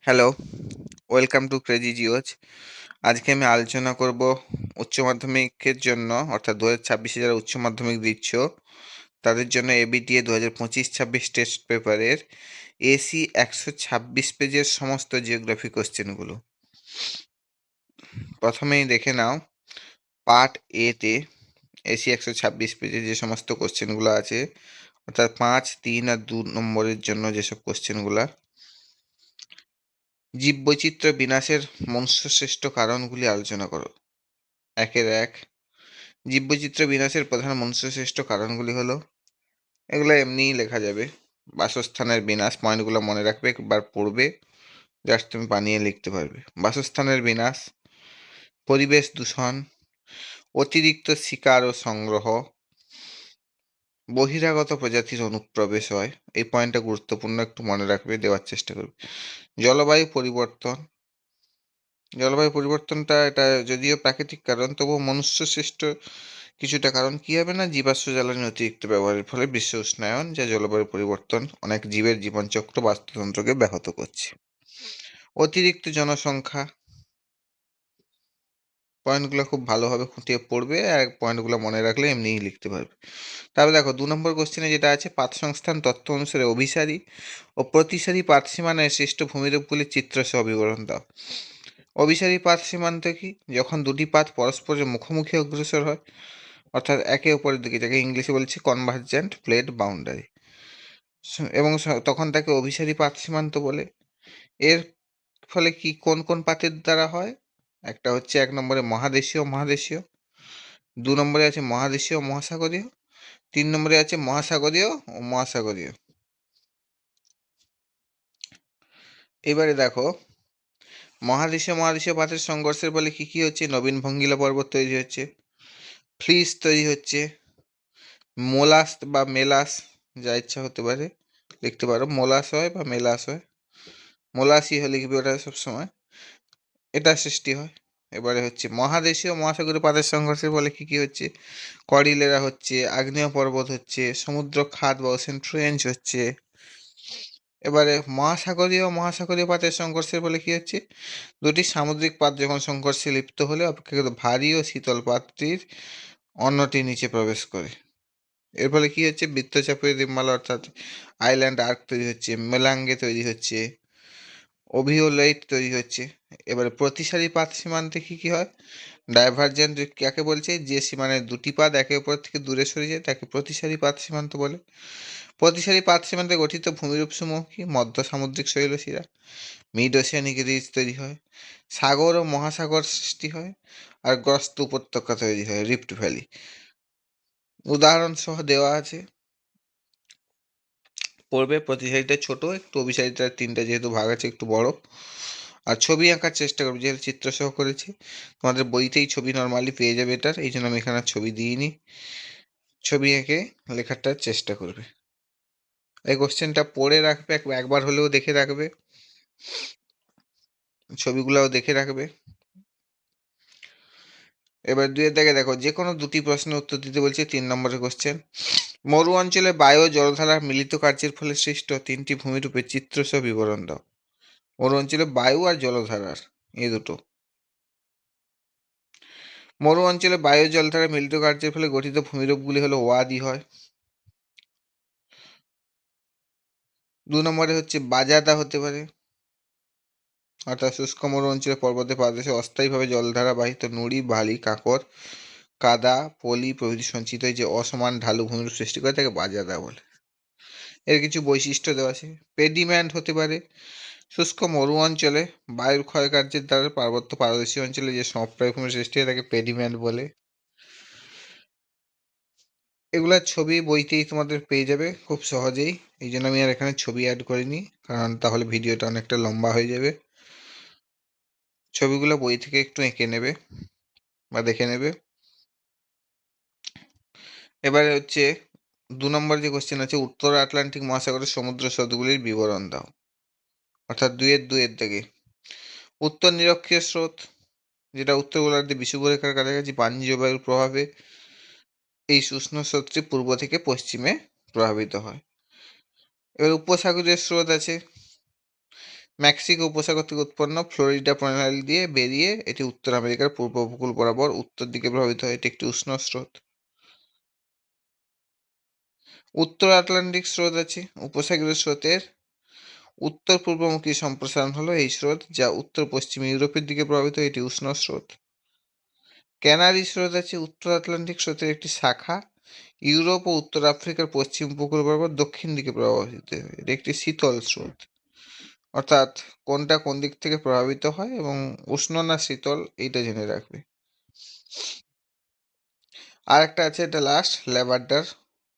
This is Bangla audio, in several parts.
Hello, welcome to crazy Geos. আজকে আমি আলোচনা করব উচ্চ মাধ্যমিকের জন্য, অর্থাৎ 2026-এ যারা উচ্চ মাধ্যমিক দিচ্ছ তাদের জন্য এবিটিএ 2025-26 টেস্ট পেপারের এসি 126 পেজের সমস্ত জিওগ্রাফি কোশ্চেনগুলো। প্রথমেই দেখে নাও পার্ট এতে এসি 126 পেজে যে সমস্ত কোশ্চেনগুলো আছে, অর্থাৎ 5, 3 আর 2 নম্বরের জন্য যেসব কোশ্চেনগুলো। জীববৈচিত্র্য বিনাশের মনুষ্যসৃষ্ট কারণগুলি আলোচনা করো। 1-1 জীববৈচিত্র্য বিনাশের প্রধান মনুষ্যসৃষ্ট কারণগুলি হলো, এগুলো এমনিই লেখা যাবে। বাসস্থানের বিনাশ, পয়েন্টগুলো মনে রাখবে, একবার পড়বে, জাস্ট তুমি বানিয়ে লিখতে পারবে। বাসস্থানের বিনাশ, পরিবেশ দূষণ, অতিরিক্ত শিকার ও সংগ্রহ, বহিরাগত প্রজাতির অনুপ্রবেশ হয়। এই পয়েন্টটা গুরুত্বপূর্ণ, একটু মনে রাখবে, দেওয়ার চেষ্টা করবে। জলবায়ু পরিবর্তন, জলবায়ু পরিবর্তনটা এটা যদিও প্রাকৃতিক কারণ, তবুও মনুষ্যসৃষ্ট কিছুটা কারণ। কি হবে না, জীবাশ্ম জ্বালানি অতিরিক্ত ব্যবহারের ফলে বিশ্ব উষ্ণায়ন, যা জলবায়ু পরিবর্তন, অনেক জীবের জীবনচক্র বাস্তুতন্ত্রকে ব্যাহত করছে। অতিরিক্ত জনসংখ্যা, পয়েন্টগুলো খুব ভালোভাবে খুঁটিয়ে পড়বে, আর পয়েন্টগুলো মনে রাখলে এমনিই লিখতে পারবে। তাহলে দেখো 2 নম্বর কোশ্চেনে যেটা আছে, পাত সংস্থান তত্ত্ব অনুসারে অভিসারী ও প্রতিসারী পাত সীমানায় সৃষ্ট ভূমিরূপগুলির চিত্রসহ বিবরণ দাও। অভিসারী পাত সীমান্ত কি? যখন দুটি পাত পরস্পরের মুখোমুখি অগ্রসর হয়, অর্থাৎ একে অপরের দিকে, যাকে ইংলিশে বলছে কনভার্জেন্ট প্লেট বাউন্ডারি, এবং তখন তাকে অভিসারী পাত সীমান্ত বলে। এর ফলে কি কোন কোন পাতের দ্বারা হয়? একটা হচ্ছে 1 নম্বরে মহাদেশীয় মহাদেশীয়, 2 নম্বরে আছে মহাদেশীয় মহাসাগরীয়, 3 নম্বরে আছে মহাসাগরীয় ও মহাসাগরীয়। এবারে দেখো, মহাদেশীয় মহাদেশীয় পাতের সংঘর্ষের ফলে কি কি হচ্ছে? নবীন ভঙ্গিলা পর্বত তৈরি হচ্ছে, ফ্লিস তৈরি হচ্ছে, মোলাস বা মেলাস, যা ইচ্ছা হতে পারে লিখতে পারো, মোলাস হয় বা মেলাস হয়, মোলাসই হলে লিখবে ওটা সবসময়, এটা সৃষ্টি হয়। এবারে হচ্ছে মহাদেশীয় মহাসাগরীয় পাতের সংঘর্ষের ফলে কি কি হচ্ছে? কর্ডিলেরা হচ্ছে, আগ্নেয় পর্বত হচ্ছে, সমুদ্র খাত বা ওশেন ট্রেঞ্চ হচ্ছে। এবারে মহাসাগরীয় পাতের সংঘর্ষের ফলে কি হচ্ছে? দুটি সামুদ্রিক পাত যখন সংঘর্ষে লিপ্ত হলে অপেক্ষাকৃত ভারী ও শীতল পাতটির অন্যটি নিচে প্রবেশ করে। এর ফলে কি হচ্ছে? বৃত্তচাপীয় দ্বীপমালা অর্থাৎ আইল্যান্ড আর্ক তৈরি হচ্ছে, মেলাঙ্গে তৈরি হচ্ছে, ওভিওলাইট তৈরি হচ্ছে। এবারে প্রতিসারী পাত সীমান্তে কি কি হয়? ডাইভারজেন্ট কাকে বলছে? যে সীমানায় দুটি পাত একে অপর থেকে দূরে সরে যায় তাকে প্রতিসারী পাত সীমান্ত বলে। প্রতিসারী পাত সীমান্তে গঠিত ভূমিরূপ সমূহ কি? মধ্য সামুদ্রিক শৈলশিরা, মিড ওশিয়ানিক রিজ তৈরি হয়, সাগর ও মহাসাগর সৃষ্টি হয়, আর গ্রস্ত উপত্যকা তৈরি হয়, রিফ্ট ভ্যালি। উদাহরণ সহ দেওয়া আছে, পড়বে। প্রতিসারিটা ছোট একটু, অভিসারিটা 3টা যেহেতু ভাগ আছে একটু বড়। আর ছবি আঁকার চেষ্টা করবে, যেহেতু চিত্র সহ করেছি, তোমাদের বইতেই ছবি নর্মালি পেয়ে যাবে এটার, এই জন্য আমি এখানে ছবি দিইনি। ছবি এঁকে লেখাটার চেষ্টা করবে। এই কোশ্চেনটা পড়ে রাখবে, একবার হলেও দেখে রাখবে, ছবিগুলোও দেখে রাখবে। এবার 2-এর দাগে দেখো, যে কোনো দুটি প্রশ্নের উত্তর দিতে বলছে। 3 নম্বরের কোশ্চেন, মরু অঞ্চলে বায়ু ও জলধারার মিলিত কার্যের ফলে সৃষ্ট 3টি ভূমিরূপের চিত্রসহ বিবরণ দাও। মরু অঞ্চলে বায়ু আর জলধারার, এই দুটো। মরু অঞ্চলে বায়ু জলধারার মিলিত কার্যের ফলে গঠিত ভূমিরূপগুলি হলো ওয়াদি হয়। 2 নম্বরে হচ্ছে বাজাদা হতে পারে, অর্থাৎ শুষ্ক মরু অঞ্চলে পর্বতের পাদদেশে অস্থায়ীভাবে জলধারা বাহিত নুড়ি, বালি, কাঁকর, কাদা, পলি প্রভৃতি সঞ্চিত যে অসমান ঢালু ভূমিরূপ সৃষ্টি করে তাকে বাজাদা বলে। এর কিছু বৈশিষ্ট্য দেওয়া আছে। পেডিম্যান্ট হতে পারে, শুষ্ক মরু অঞ্চলে বায়ুর ক্ষয়কার্যের দ্বারা পার্বত্য পাদদেশী অঞ্চলে যে সমপ্রায় ভূমি সৃষ্টি হয় তাকে পেডিম্যান্ট বলে। এগুলার ছবি বইতেই তোমাদের পেয়ে যাবে খুব সহজেই, এই জন্য আমি আর এখানে ছবি অ্যাড করিনি, কারণ তাহলে ভিডিওটা অনেকটা লম্বা হয়ে যাবে। ছবিগুলো বই থেকে একটু এঁকে নেবে বা দেখে নেবে। এবারে হচ্ছে 2 নম্বর যে কোশ্চেন আছে, উত্তর আটলান্টিক মহাসাগরের সমুদ্র স্রোতগুলির বিবরণ দাও। অর্থাৎ 2-এর দাগে, উত্তর নিরক্ষীয় স্রোত, যেটা উত্তর গোলার্ধে বিষুবরেখার কাছাকাছি বাণিজ্য বায়ুর প্রভাবে এই উষ্ণ স্রোতটি পূর্ব থেকে পশ্চিমে প্রভাবিত হয়। এবার উপসাগরীয় স্রোত আছে, মেক্সিকো উপসাগর থেকে উৎপন্ন ফ্লোরিডা প্রণালী দিয়ে বেরিয়ে এটি উত্তর আমেরিকার পূর্ব উপকূল বরাবর উত্তর দিকে প্রবাহিত হয়। এটি একটি উষ্ণ স্রোত। উত্তর আটলান্টিক স্রোত আছে। উপসাগরীয় স্রোতের উত্তর পূর্বমুখী সম্প্রসারণ হলো এই স্রোত, যা উত্তর পশ্চিম ইউরোপের দিকে প্রবাহিত। এটি উষ্ণ স্রোত। ক্যানারি স্রোত আছে। উত্তর আটলান্টিক স্রোতের একটি শাখা ইউরোপ ও উত্তর আফ্রিকার পশ্চিম উপকূল বরাবর দক্ষিণ দিকে প্রবাহিত হয়। এটি একটি শীতল স্রোত। অর্থাৎ কোনটা কোন দিক থেকে প্রভাবিত হয় এবং উষ্ণ না শীতল এইটা জেনে রাখবে। আর একটা আছে, এটা লাস্ট, ল্যাবার্ডার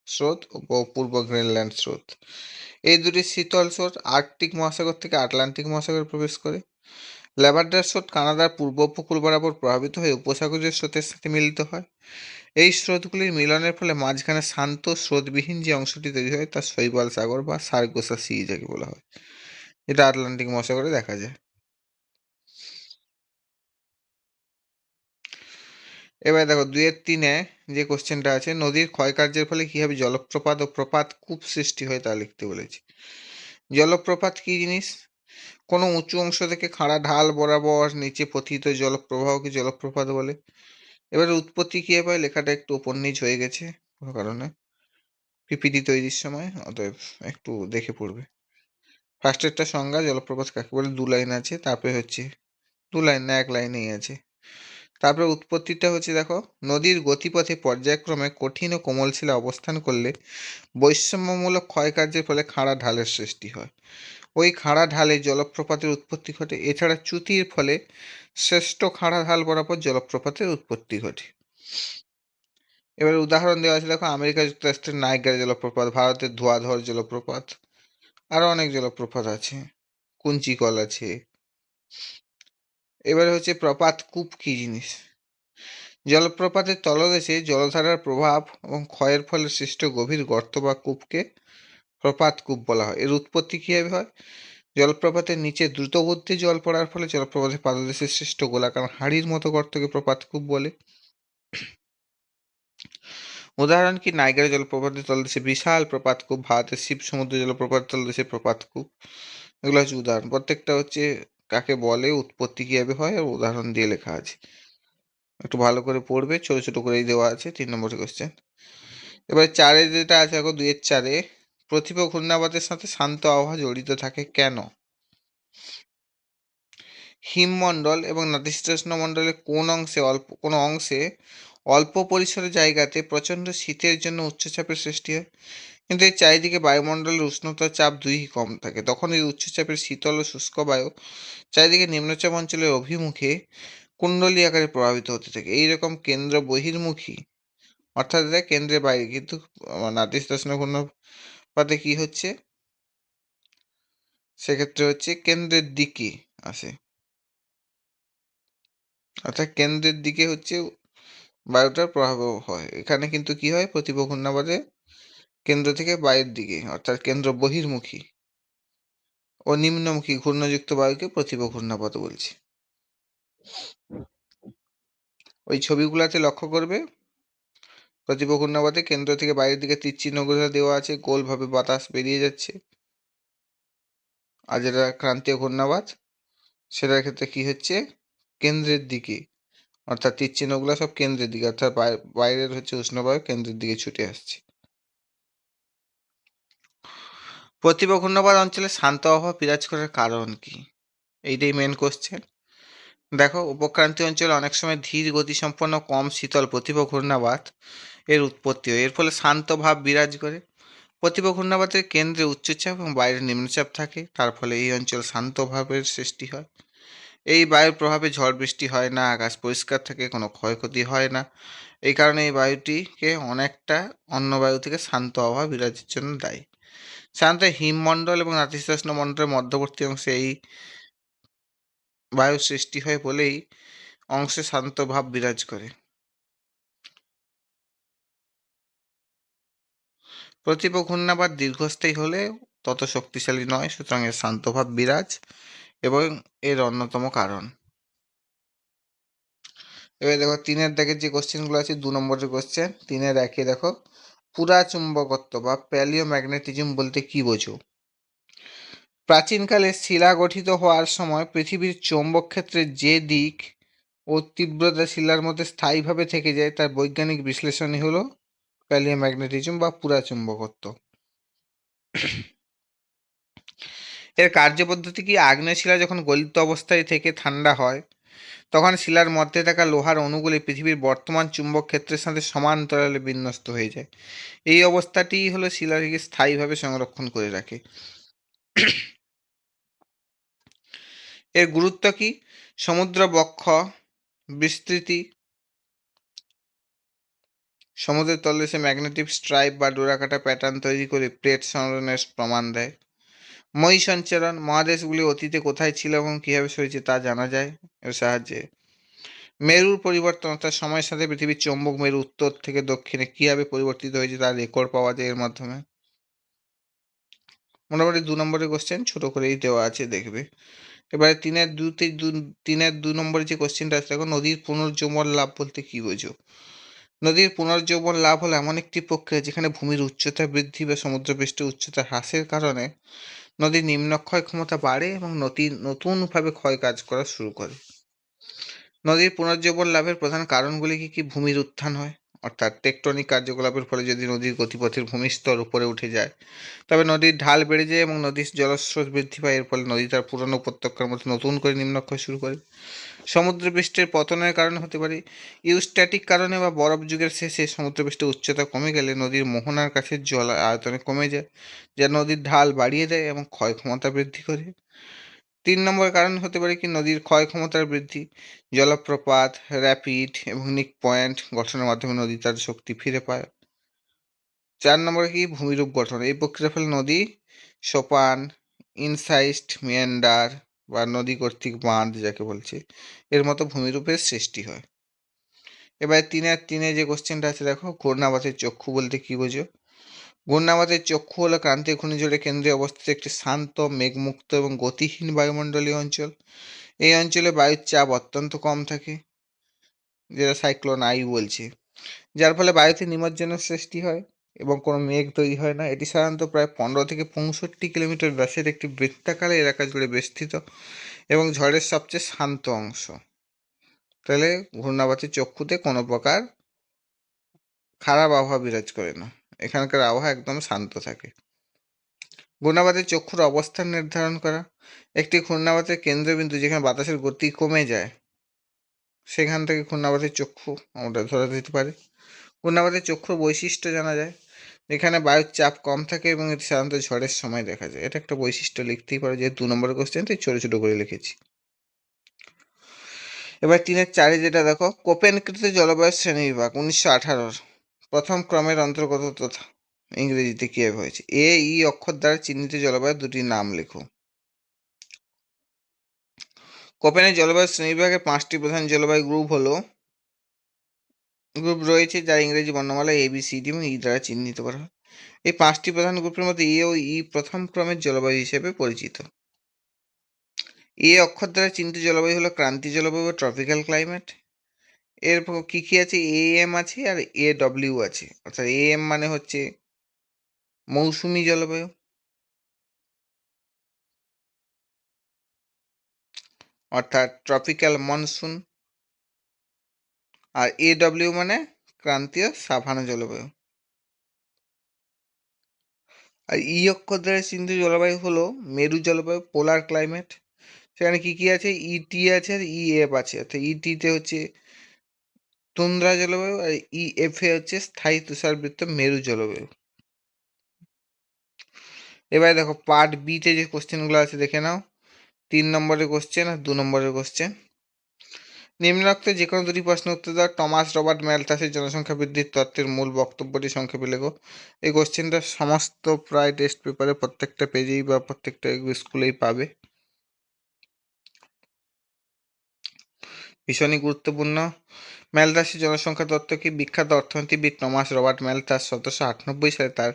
স্রোত ও পূর্ব গ্রিনল্যান্ড স্রোত। এই দুটি শীতল স্রোত আর্কটিক মহাসাগর থেকে আটলান্টিক মহাসাগরে প্রবেশ করে। ল্যাবার্ডার স্রোত কানাডার পূর্ব উপকূল বরাবর প্রভাবিত হয়ে উপসাগরীয় স্রোতের সাথে মিলিত হয়। এই স্রোতগুলির মিলনের ফলে মাঝখানে শান্ত স্রোতবিহীন যে অংশটি তৈরি হয় তা শৈবাল সাগর বা সার্গোসা সি যাকে বলা হয়, এটা আটলান্টিক মহাসাগরে দেখা যায়। এবার দেখো 2-3 যে কোশ্চেনটা আছে, নদীর ক্ষয়কার্যের ফলে কিভাবে জলপ্রপাত ও প্রপাতকূপ সৃষ্টি হয় তা লিখতে বলেছি। জলপ্রপাত কি জিনিস? কোনো উঁচু অংশ থেকে খাড়া ঢাল বরাবর নিচে পতিত জলপ্রবাহকে জলপ্রপাত বলে। এবারে উৎপত্তি কিভাবে হয়, লেখাটা একটু ওপর নিচ হয়ে গেছে কোনো কারণে পিপিটি তৈরির সময়, অতএব একটু দেখে পড়বে। ফার্স্টেরটা সংজ্ঞা, জলপ্রপাত কাকে বলে, 2 লাইন আছে। তারপরে হচ্ছে 2 লাইন না 1 লাইনেই আছে। তারপরে উৎপত্তিটা হচ্ছে, দেখো, নদীর গতিপথে পর্যায়ক্রমে কঠিন ও কোমল শিলা অবস্থান করলে বৈষম্যমূলক ক্ষয়কার্যের ফলে খাড়া ঢালের সৃষ্টি হয়। ওই খাড়া ঢালে জলপ্রপাতের উৎপত্তি ঘটে। এছাড়া চ্যুতির ফলে শ্রেষ্ঠ খাড়া ঢাল বরাবর জলপ্রপাতের উৎপত্তি ঘটে। এবার উদাহরণ দেওয়া আছে, দেখো, আমেরিকা যুক্তরাষ্ট্রের নায়াগ্রা জলপ্রপাত, ভারতের ধোঁয়াধর জলপ্রপাত, আরো অনেক জলপ্রপাত আছে, কুঞ্চিকল আছে। এবারে হচ্ছে প্রপাতকূপ কি জিনিস? জলপ্রপাতের তলদেশে জলধারার প্রভাব এবং ক্ষয়ের ফলে সৃষ্ট গভীর গর্ত বা কূপকে প্রপাতকূপ বলা হয়। এর উৎপত্তি কিভাবে হয়? জলপ্রপাতের নিচে দ্রুতগতিতে জল পড়ার ফলে জলপ্রপাতের পাদদেশে সৃষ্ট গোলাকার হাড়ির মতো গর্তকে প্রপাতকূপ বলে। উদাহরণ কি, নাইগ্রা জলপ্রপাতের তলদেশে বিশাল প্রপাতকূপ, ভারতের শিব সমুদ্র জলপ্রপাতের তলদেশে প্রপাতকূপ। এগুলো হচ্ছে উদাহরণ। প্রত্যেকটা হচ্ছে কাকে বলে, উৎপত্তি কিভাবে হয় আর উদাহরণ দিয়ে লেখা আছে। একটু ভালো করে পড়বে, ছোট ছোট করেই দেওয়া আছে। 3 নম্বরের কোশ্চেন। এবার 4 যেটা আছে, দেখো 2-4 প্রতিভা ঘূর্ণাবাতের সাথে শান্ত আবহাওয়া জড়িত থাকে কেন? হিমমণ্ডল এবং নাতিশীতোষ্ণ মণ্ডলের কোনো অংশে অল্প পরিসরে জায়গাতে প্রচণ্ড শীতের জন্য উচ্চচাপের সৃষ্টি হয়, কিন্তু এর চারিদিকে বায়ুমণ্ডলের উষ্ণতা চাপ দুইই কম থাকে। তখন এই উচ্চচাপের শীতল ও শুষ্ক বায়ু চারিদিকে নিম্নচাপ অঞ্চলের অভিমুখে কুণ্ডলী আকারে প্রভাবিত হতে থাকে। এইরকম কেন্দ্র বহির্মুখী, অর্থাৎ এটা কেন্দ্রের বাইরে, কিন্তু নাতিশীতোষ্ণ ঘূর্ণাপাতে কি হচ্ছে, সেক্ষেত্রে হচ্ছে কেন্দ্রের দিকে আসে, অর্থাৎ কেন্দ্রের দিকে হচ্ছে বায়ুটার প্রভাব হয়। এখানে কিন্তু কি হয়, প্রতিভা ঘূর্ণাবাদে কেন্দ্র থেকে বাইরের দিকে, অর্থাৎ কেন্দ্র বহির্মুখী ও নিম্নমুখী ঘূর্ণযুক্ত বায়ুকে প্রতিভা ঘূর্ণাবাদ বলছি। ওই ছবিগুলোতে লক্ষ্য করবে, প্রতিভা ঘূর্ণাবাদে কেন্দ্র থেকে বাইরের দিকে তীর চিহ্নগুলো দেওয়া আছে, গোলভাবে বাতাস বেরিয়ে যাচ্ছে। আর যেটা ক্রান্তীয় ঘূর্ণাবাদ, সেটার ক্ষেত্রে কি হচ্ছে, কেন্দ্রের দিকে, অর্থাৎ তীর চিহ্নগুলো সব কেন্দ্রের দিকে, অর্থাৎ বাইরের হচ্ছে উষ্ণবায়ু কেন্দ্রের দিকে ছুটে আসছে। প্রতিভা ঘূর্ণাবাদ অঞ্চলে শান্ত আবহাওয়া বিরাজ করার কারণ কি? এইটাই মেন কোশ্চেন। দেখো, উপক্রান্তীয় অঞ্চলে অনেক সময় ধীর গতিসম্পন্ন কম শীতল প্রতিভা ঘূর্ণাবাত এর উৎপত্তি হয়। এর ফলে শান্ত ভাব বিরাজ করে। প্রতিভা ঘূর্ণাবাতের কেন্দ্রে উচ্চচাপ এবং বাইরে নিম্নচাপ থাকে, তার ফলে এই অঞ্চল শান্ত ভাবের সৃষ্টি হয়। এই বায়ুর প্রভাবে ঝড় বৃষ্টি হয় না, আকাশ পরিষ্কার থাকে, কোনো ক্ষয়ক্ষতি হয় না। এই কারণে এই বায়ুটিকে অনেকটা অন্য বায়ু থেকে শান্ত আবহাওয়া বিরাজের জন্য দায়ী। সাধারণত হিমমণ্ডল এবং নাতিশীতোষ্ণ মণ্ডলের মধ্যবর্তী অংশে এই বায়ু সৃষ্টি হয় বলেই অংশে শান্ত ভাব বিরাজ করে। প্রতিভ ঘূর্ণাবাত দীর্ঘস্থায়ী হলে তত শক্তিশালী নয়, সুতরাং এর শান্ত ভাব বিরাজ এবং এর অন্যতম কারণ। এবার দেখো 3-এর যে কোশ্চেনগুলো আছে, 2 নম্বরের কোশ্চেন। 3-এর 1 দেখো, পুরা চুম্বকত্ব বা প্যালিওম্যাগনেটিজম বলতে কি বোঝো? প্রাচীনকালে শিলা গঠিত হওয়ার সময় পৃথিবীর চৌম্বক ক্ষেত্রের যে দিক ও তীব্রতা শিলার মধ্যে স্থায়ীভাবে থেকে যায় তার বৈজ্ঞানিক বিশ্লেষণই হলো প্যালিওম্যাগনেটিজম বা পুরাচুম্বকত্ব। এর কার্যপদ্ধতি কি? আগ্নেয় শিলা যখন গলিত অবস্থায় থেকে ঠান্ডা হয় তখন শিলার মধ্যে থাকা লোহার অণুগুলি পৃথিবীর বর্তমান চুম্বক ক্ষেত্রের সাথে সমান্তরালে বিন্যস্ত হয়ে যায়। এই অবস্থাটিই হলো শিলাকে স্থায়ীভাবে সংরক্ষণ করে রাখে। এর গুরুত্ব কি? সমুদ্র বক্ষ বিস্তৃতি, সমুদ্রের তলদেশে ম্যাগনেটিক স্ট্রাইপ বা ডোরাকাটা প্যাটার্ন তৈরি করে প্লেট সরণের প্রমাণ দেয়। মই সঞ্চারণ, মহাদেশগুলি অতীতে কোথায় ছিল এবং কীভাবে সরেছে তা জানা যায় এর সাহায্যে। মেরুর পরিবর্তন, অর্থাৎ সময়ের সাথে পৃথিবীর চৌম্বক মেরু উত্তর থেকে দক্ষিণে কীভাবে পরিবর্তিত হয়েছে তার রেকর্ড পাওয়া যায় এর মাধ্যমে। মোটামুটি 2 নম্বরের কোশ্চেন ছোট করেই দেওয়া আছে, দেখবে। এবারে 3-2 নম্বরের যে কোশ্চেনটা আছে দেখো, নদীর পুনর্যৌবন লাভ বলতে কি বোঝো? নদীর পুনর্যৌবন লাভ হলো এমন একটি প্রক্রিয়া যেখানে ভূমির উচ্চতা বৃদ্ধি বা সমুদ্রপৃষ্ঠের উচ্চতা হ্রাসের কারণে নদীর নিম্নক্ষয় ক্ষমতা বাড়ে এবং নদী নতুনভাবে ক্ষয় কাজ করা শুরু করে। নদীর পুনর্জীবন লাভের প্রধান কারণগুলি কি কি? ভূমির উত্থান হয়, অর্থাৎ টেকটনিক কার্যকলাপের ফলে যদি নদীর গতিপথের ভূমিস্তর উপরে উঠে যায় তবে নদীর ঢাল বেড়ে যায় এবং নদীর জলস্রোত বৃদ্ধি পায়। এর ফলে নদী তার পুরনো উপত্যকার মধ্যে নতুন করে নিম্নক্ষয় শুরু করে। সমুদ্রপৃষ্ঠের পতনের কারণে হতে পারে ইউস্ট্যাটিক কারণে বা বরফ যুগের শেষে সমুদ্রপৃষ্ঠের উচ্চতা কমে গেলে নদীর মোহনার কাছে জল আয়তনে কমে যায়, যা নদীর ঢাল বাড়িয়ে দেয় এবং ক্ষয় ক্ষমতা বৃদ্ধি করে। 3 নম্বর কারণ হতে পারে কি? নদীর ক্ষয় ক্ষমতার বৃদ্ধি, জলপ্রপাত, র্যাপিড এবং নিক পয়েন্ট গঠনের মাধ্যমে নদী তার শক্তি ফিরে পায়। 4 নম্বরে কি? ভূমিরূপ গঠন। এই প্রক্রিয়ার ফলে নদী সোপান, ইনসাইস্ট মিয়ান্ডার বা নদী কর্তৃক বাঁধ যাকে বলছে এর মতো ভূমিরূপের সৃষ্টি হয়। এবার 3-3 যে কোশ্চেনটা আছে দেখো, ঘূর্ণাবাতের চক্ষু বলতে কি বোঝো? ঘূর্ণাবাতের চক্ষু হলো ক্রান্তীয় ঘূর্ণিঝড়ের কেন্দ্রে অবস্থিত একটি শান্ত, মেঘমুক্ত এবং গতিহীন বায়ুমণ্ডলীয় অঞ্চল। এই অঞ্চলে বায়ুর চাপ অত্যন্ত কম থাকে, যেটা সাইক্লোন আই বলছে, যার ফলে বায়ুতে নিমজ্জনের সৃষ্টি হয় এবং কোনো মেঘ তৈরি হয় না। এটি সাধারণত প্রায় 15 থেকে 65 কিলোমিটার ব্যাসের একটি বৃত্তাকারে এলাকা জুড়ে বিস্তৃত এবং ঝড়ের সবচেয়ে শান্ত অংশ। তাহলে ঘূর্ণাবাতের চক্ষুতে কোনো প্রকার খারাপ আবহাওয়া বিরাজ করে না, এখানকার আবহাওয়া একদম শান্ত থাকে। ঘূর্ণাবাতের চক্ষুর অবস্থান নির্ধারণ করা। একটি ঘূর্ণাবাতের কেন্দ্রবিন্দু যেখানে বাতাসের গতি কমে যায় সেখান থেকে ঘূর্ণাবাতের চক্ষু আমরা ধরা দিতে পারি। ঘূর্ণাবাতের চক্ষুর বৈশিষ্ট্য জানা যায়, এখানে বায়ুর চাপ কম থাকে এবং এটি সাধারণত ঝড়ের সময় দেখা যায়। এটা একটা বৈশিষ্ট্য লিখতেই পারে, যে 2 নম্বরের কোশ্চেন তাই ছোট ছোট করে লিখেছি। এবার 3-4 যেটা দেখো, কোপেনকৃত জলবায়ু শ্রেণীবিভাগ 1918 প্রথম ক্রমের অন্তর্গত তথা ইংরেজিতে কিভাবে হয়েছে? এ ই অক্ষর দ্বারা চিহ্নিত জলবায়ু দুটি নাম লেখো। কোপেনের জলবায়ু শ্রেণীবিভাগের 5টি প্রধান জলবায়ু গ্রুপ রয়েছে, যার ইংরেজি বর্ণমালা এ বি সি ডি এবং ই দ্বারা চিহ্নিত করা হয়। এই 5টি প্রধান গ্রুপের মধ্যে এ ও ই প্রথম ক্রমের জলবায়ু হিসেবে পরিচিত। এ অক্ষর দ্বারা চিহ্নিত জলবায়ু হলো ক্রান্তীয় জলবায়ু বা ট্রপিক্যাল ক্লাইমেট। এর কি কি আছে? এ এম আছে আর এ ডব্লিউ আছে। অর্থাৎ এ এম মানে হচ্ছে মৌসুমী জলবায়ু, অর্থাৎ ট্রপিক্যাল মনসুন, আর এ ডব্লিউ মানে ক্রান্তীয় সাভানা জলবায়ু। আর ই অক্ষর দ্বারা চিহ্নিত জলবায়ু হলো মেরু জলবায়ু, পোলার ক্লাইমেট। সেখানে কি কি আছে? ইটি আছে আর ই এফ আছে। অর্থাৎ ইটিতে হচ্ছে তুন্দ্রা জলবায়ু আর ই এফ এ হচ্ছে স্থায়ী তুষারবৃত্ত মেরু জলবায়ু। এবারে দেখো পার্ট বিতে যে কোশ্চেনগুলো আছে দেখে নাও। 3 নম্বরের কোশ্চেন আর 2 নম্বরের কোশ্চেন। নিম্নোক্ত যে কোনো দুটি প্রশ্নের উত্তর দাও। টমাস রবার্ট ম্যালথাসের জনসংখ্যা বৃদ্ধির তত্ত্বের মূল বক্তব্যটি সংক্ষেপে লেখো। এই কোশ্চেনটা সমস্ত প্রায় টেস্ট পেপারে প্রত্যেকটা পেজেই বা প্রত্যেকটা স্কুলেই পাবে, ভীষণই গুরুত্বপূর্ণ। ম্যালথাসের জনসংখ্যা তত্ত্ব কি? বিখ্যাত অর্থনীতিবিদ টমাস রবার্ট ম্যালথাস 1798 সালে তার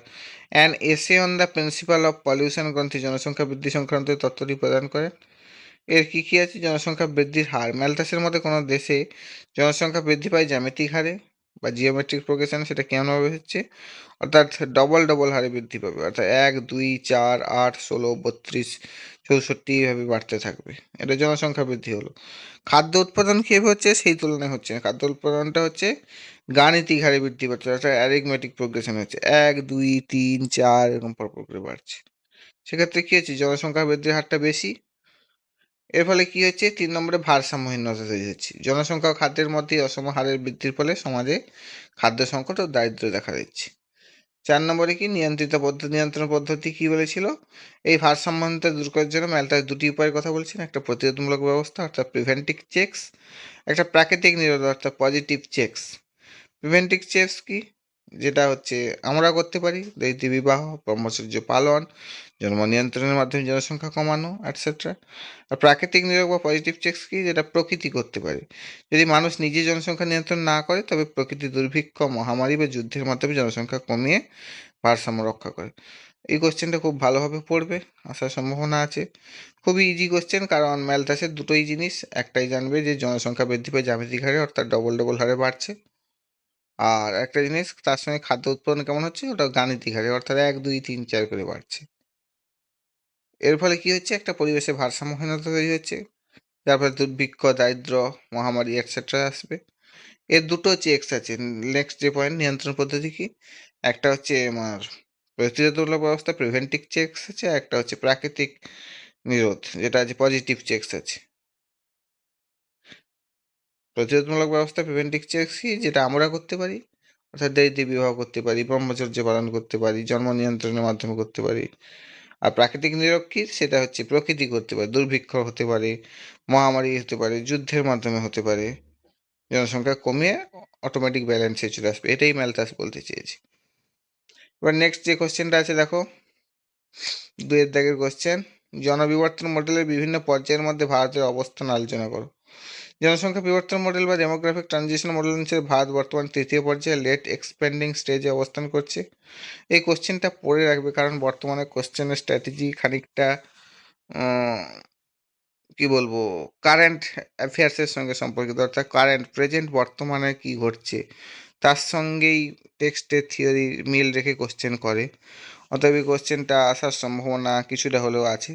an essay on the principal of pollution গ্রন্থে জনসংখ্যা বৃদ্ধি সংক্রান্ত তত্ত্বটি প্রদান করেন। এর কি কি আছে? জনসংখ্যা বৃদ্ধির হার। ম্যালথাসের মতে কোনো দেশে জনসংখ্যা বৃদ্ধি পায় জ্যামিতিক হারে, বা জিওমেট্রিক প্রোগ্রেশন সেটা কেমনভাবে হচ্ছে, অর্থাৎ ডবল ডবল হারে বৃদ্ধি পাবে, অর্থাৎ 1, 2, 4, 8, 16, 32, 64 এইভাবে বাড়তে থাকবে। এটা জনসংখ্যা বৃদ্ধি হলো। খাদ্য উৎপাদন কীভাবে হচ্ছে সেই তুলনায় হচ্ছে না। খাদ্য উৎপাদনটা হচ্ছে গাণিতিক হারে বৃদ্ধি পাচ্ছে, অর্থাৎ অ্যারিথমেটিক প্রোগ্রেশন হচ্ছে 1, 2, 3, 4 এরকম পরপর করে বাড়ছে। সেক্ষেত্রে কী হচ্ছে, জনসংখ্যা বৃদ্ধির হারটা বেশি। এর ফলে কি হচ্ছে, 3 নম্বরে ভারসাম্যহীনতা তৈরি হচ্ছে। জনসংখ্যা ও খাদ্যের মধ্যে অসম হারের বৃদ্ধির ফলে সমাজে খাদ্য সংকট ও দারিদ্র্য দেখা দিচ্ছে। 4 নম্বরে কি নিয়ন্ত্রণ পদ্ধতি কি বলেছিল, এই ভারসাম্যহীনতা দূর করার জন্য ম্যালথাস দুটি উপায়ের কথা বলছেন। একটা প্রতিরোধমূলক ব্যবস্থা অর্থাৎ প্রিভেন্টিভ চেকস, একটা প্রাকৃতিক নিরোধ অর্থাৎ পজিটিভ চেকস। প্রিভেন্টিভ চেকস কি, যেটা হচ্ছে আমরা করতে পারি, দ্বৈতী বিবাহ, ব্রহ্মচর্য পালন, জন্ম নিয়ন্ত্রণের মাধ্যমে জনসংখ্যা কমানো অ্যাটসেট্রা। আর প্রাকৃতিক নিরোধ বা পজিটিভ চেকস কি, যেটা প্রকৃতি করতে পারে। যদি মানুষ নিজে জনসংখ্যা নিয়ন্ত্রণ না করে তবে প্রকৃতি দুর্ভিক্ষ, মহামারী বা যুদ্ধের মাধ্যমে জনসংখ্যা কমিয়ে ভারসাম্য রক্ষা করে। এই কোশ্চেনটা খুব ভালোভাবে পড়বে, আসার সম্ভাবনা আছে। খুবই ইজি কোশ্চেন, কারণ ম্যালথাসের দুটোই জিনিস, একটাই জানবে যে জনসংখ্যা বৃদ্ধি পায় জ্যামিতিক হারে অর্থাৎ ডবল ডবল হারে বাড়ছে, আর একটা জিনিস তার সঙ্গে খাদ্য উৎপাদন কেমন হচ্ছে ওটা গাণিতিক হারে অর্থাৎ 1, 2, 3, 4 করে বাড়ছে। এর ফলে কি হচ্ছে, একটা পরিবেশে ভারসাম্যহীনতা তৈরি হচ্ছে, যার ফলে দুর্ভিক্ষ, দারিদ্র, মহামারী এটসেট্রা আসবে। এর দুটো চেকস আছে। নেক্সট যে পয়েন্ট, নিয়ন্ত্রণ পদ্ধতি কি, একটা হচ্ছে আমার প্রতিরোধমূলক ব্যবস্থা প্রিভেন্টিভ চেকস আছে, একটা হচ্ছে প্রাকৃতিক নিরোধ যেটা আছে পজিটিভ চেকস আছে। প্রতিরোধমূলক ব্যবস্থা প্রিভেন্টিভ চেকস কি, যেটা আমরা করতে পারি, অর্থাৎ দেরিতে বিবাহ করতে পারি, ব্রহ্মচর্য পালন করতে পারি, জন্ম নিয়ন্ত্রণের মাধ্যমে করতে পারি। আর প্রাকৃতিক নিরোধ কি, সেটা হচ্ছে প্রকৃতি করতে পারে, দুর্ভিক্ষ হতে পারে, মহামারী হতে পারে, যুদ্ধের মাধ্যমে হতে পারে, জনসংখ্যা কমিয়ে অটোমেটিক ব্যালেন্সে চলে আসবে। এটাই ম্যালথাস বলতে চেয়েছে। এবার নেক্সট যে কোশ্চেনটা আছে দেখো, 2 দাগের কোশ্চেন, জনবিবর্তন মডেলের বিভিন্ন পর্যায়ের মধ্যে ভারতের অবস্থান আলোচনা করো। জনসংখ্যা বিবর্তন মডেল বা ডেমোগ্রাফিক ট্রানজিশন মডেল অনুসারে ভারত বর্তমান তৃতীয় পর্যায়ে লেট এক্সপেন্ডিং স্টেজে অবস্থান করছে। এই কোশ্চেনটা পড়ে রাখবে, কারণ বর্তমানে কোশ্চেনের স্ট্র্যাটেজি খানিকটা কি বলবো, কারেন্ট অ্যাফেয়ার্সের সঙ্গে সম্পর্কিত, অর্থাৎ প্রেজেন্ট বর্তমানে কি ঘটছে তার সঙ্গেই টেক্সটের থিওরি মিল রেখে কোশ্চেন করে। অতএব এই কোশ্চেনটা আসার সম্ভাবনা কিছুটা হলেও আছে।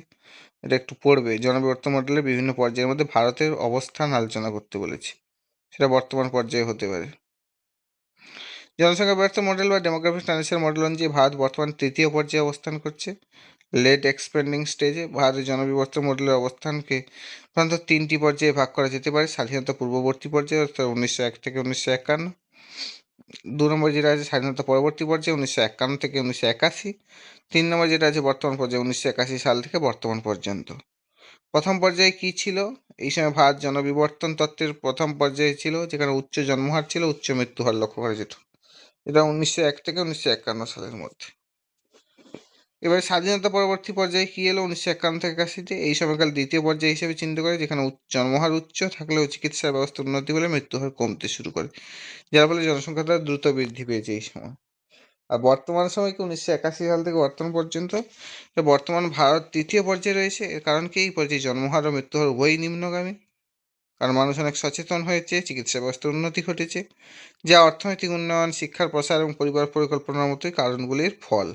এটা একটু পড়বে। জনবিবর্তন মডেলের বিভিন্ন পর্যায়ের মধ্যে ভারতের অবস্থান আলোচনা করতে বলেছে, সেটা বর্তমান পর্যায়ে হতে পারে। জনসংখ্যা বিবর্তন মডেল বা ডেমোগ্রাফিক ট্রানজিশন মডেল অনুযায়ী ভারত বর্তমান তৃতীয় পর্যায়ে অবস্থান করছে, লেট এক্সপেন্ডিং স্টেজে। ভারতের জনবিবর্তন মডেলের অবস্থানকে প্রধানত 3টি পর্যায়ে ভাগ করা যেতে পারে। স্বাধীনতা পূর্ববর্তী পর্যায়ে অর্থাৎ 1901 থেকে 1951, 2 নম্বর যেটা আছে স্বাধীনতা পরবর্তী পর্যায়ে 1951 থেকে 1981, 3 নম্বর যেটা আছে বর্তমান পর্যায়ে 1981 সাল থেকে বর্তমান পর্যন্ত। প্রথম পর্যায়ে কি ছিল, এই সময় ভারত জনবিবর্তন তত্ত্বের প্রথম পর্যায়ে ছিল, যেখানে উচ্চ জন্মহার ছিল, উচ্চ মৃত্যুহার লক্ষ্য করা যেত। এটা 1901 থেকে 1951 সালের মধ্যে। এবার স্বাধীনতা পরবর্তী পর্যায়ে কি এলো 1951 থেকে 81-তে, এই সময়কাল দ্বিতীয় পর্যায় হিসেবে চিন্তা করে, যেখানে জন্মহার উচ্চ থাকলেও চিকিৎসা ব্যবস্থার উন্নতি হলে মৃত্যুহার কমতে শুরু করে, যার ফলে জনসংখ্যাটা দ্রুত বৃদ্ধি পেয়েছে এই সময়। আর বর্তমান সময় কি 1981 সাল থেকে বর্তমান পর্যন্ত, বর্তমান ভারত তৃতীয় পর্যায়ে রয়েছে। এর কারণ কি, এই পর্যায়ে জন্মহার ও মৃত্যুহার উভয়ই নিম্নগামী, কারণ মানুষ অনেক সচেতন হয়েছে, চিকিৎসা ব্যবস্থার উন্নতি ঘটেছে, যা অর্থনৈতিক উন্নয়ন, শিক্ষার প্রসার এবং পরিবার পরিকল্পনার মতোই কারণগুলির ফল।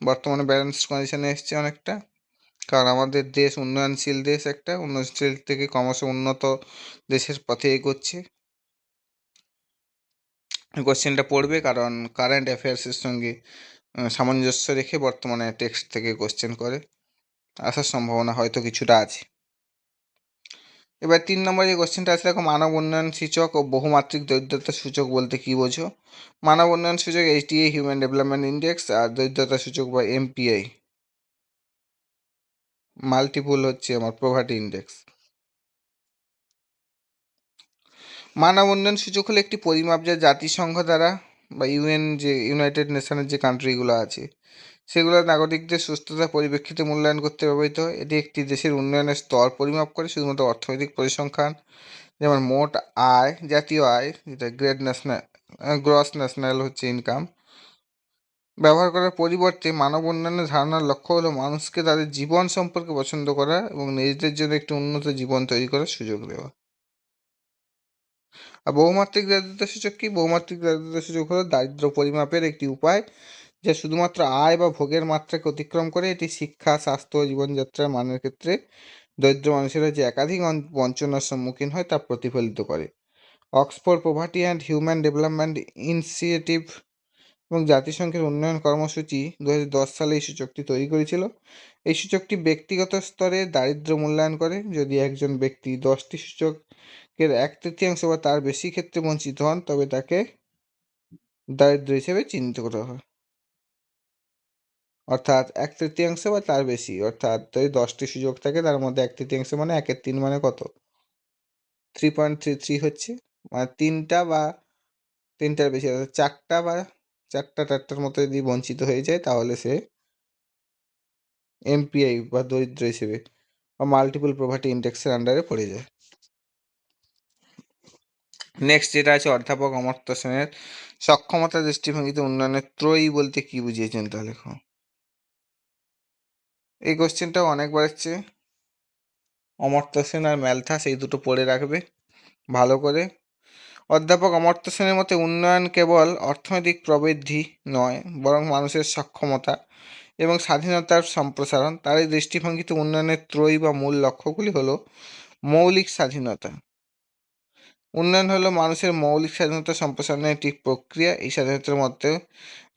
বর্তমানে ব্যালেন্স কন্ডিশনে এসছে অনেকটা, কারণ আমাদের দেশ উন্নয়নশীল দেশ, একটা উন্নয়নশীল থেকে ক্রমশ উন্নত দেশের পথে এগোচ্ছে। কোশ্চেনটা পড়বে, কারণ কারেন্ট অ্যাফেয়ার্সের সঙ্গে সামঞ্জস্য রেখে বর্তমানে টেক্সট থেকে কোশ্চেন করে, আসার সম্ভাবনা হয়তো কিছুটা আছে। এবার 3 নম্বর যে কোশ্চেনটা আছে দেখো, মানব উন্নয়ন সূচক ও বহুমাত্রিক দরিদ্রতা সূচক বলতে কি বোঝো। মানব উন্নয়ন সূচক HDA হিউম্যান ডেভেলপমেন্ট ইন্ডেক্স, আর দরিদ্রতা সূচক বা MPI মাল্টিপুল হচ্ছে আমার পভার্টি ইন্ডেক্স। মানব উন্নয়ন সূচক হলো একটি পরিমাপ যা জাতিসংঘ দ্বারা বা ইউএন, যে ইউনাইটেড নেশনের যে কান্ট্রিগুলো আছে সেগুলোর নাগরিকদের সুস্থতার পরিপ্রেক্ষিতে মূল্যায়ন করতে ব্যবহৃত হয়। এটি একটি দেশের উন্নয়নের স্তর পরিমাপ করে, শুধুমাত্র অর্থনৈতিক পরিসংখ্যান যেমন মোট আয়, জাতীয় আয় যেটা গ্রস ন্যাশনাল হচ্ছে ইনকাম ব্যবহার করার পরিবর্তে মানব উন্নয়নের ধারণার লক্ষ্য হলো মানুষকে তাদের জীবন সম্পর্কে পছন্দ করা এবং নিজেদের জন্য একটি উন্নত জীবন তৈরি করার সুযোগ দেওয়া। আর বহুমাত্রিক দারিদ্রতা সূচক কি? বহুমাত্রিক দারিদ্রতা সূচক হলো দারিদ্র পরিমাপের একটি উপায় যা শুধুমাত্র আয় বা ভোগের মাত্রাকে অতিক্রম করে। এটি শিক্ষা, স্বাস্থ্য ও জীবনযাত্রার মানের ক্ষেত্রে দরিদ্র মানুষেরা যে একাধিক বঞ্চনার সম্মুখীন হয় তা প্রতিফলিত করে। Oxford poverty and human development initiative এবং জাতিসংঘের উন্নয়ন কর্মসূচি 2010 সালে এই সূচকটি তৈরি করেছিল। এই সূচকটি ব্যক্তিগত স্তরে দারিদ্র্য মূল্যায়ন করে। যদি একজন ব্যক্তি 10টি সূচকের 1/3 বা তার বেশি ক্ষেত্রে বঞ্চিত হন, তবে তাকে দারিদ্র হিসেবে চিহ্নিত করা হয়। অর্থাৎ 1/3 বা তার বেশি, অর্থাৎ যদি 10টি সুযোগ থাকে তার মধ্যে 1/3 মানে 1/3 মানে কত? 3.33 হচ্ছে, মানে তিনটার বেশি, অর্থাৎ চারটার মতো যদি বঞ্চিত হয়ে যায় তাহলে সে এমপিআই বা দরিদ্র হিসেবে বা মাল্টিপল পভার্টি ইন্ডেক্সের আন্ডারে পড়ে যায়। নেক্সট যেটা আছে অধ্যাপক অমর্ত্য সেনের সক্ষমতা দৃষ্টিভঙ্গিতে উন্নয়নের ত্রয়ী বলতে কি বুঝিয়েছেন তা লেখো। এই কোশ্চেনটাও অনেকবার এসছে। অমর্ত্য সেন আর ম্যালথাস এই দুটো পড়ে রাখবে ভালো করে। অধ্যাপক অমর্ত্য সেনের মতে উন্নয়ন কেবল অর্থনৈতিক প্রবৃদ্ধি নয়, বরং মানুষের সক্ষমতা এবং স্বাধীনতার সম্প্রসারণ। তার এই দৃষ্টিভঙ্গিতে উন্নয়নের ত্রয়ী বা মূল লক্ষ্যগুলি হলো মৌলিক স্বাধীনতা। উন্নয়ন হলো মানুষের মৌলিক স্বাধীনতা সম্প্রসারণের একটি প্রক্রিয়া। এই স্বাধীনতার মধ্যে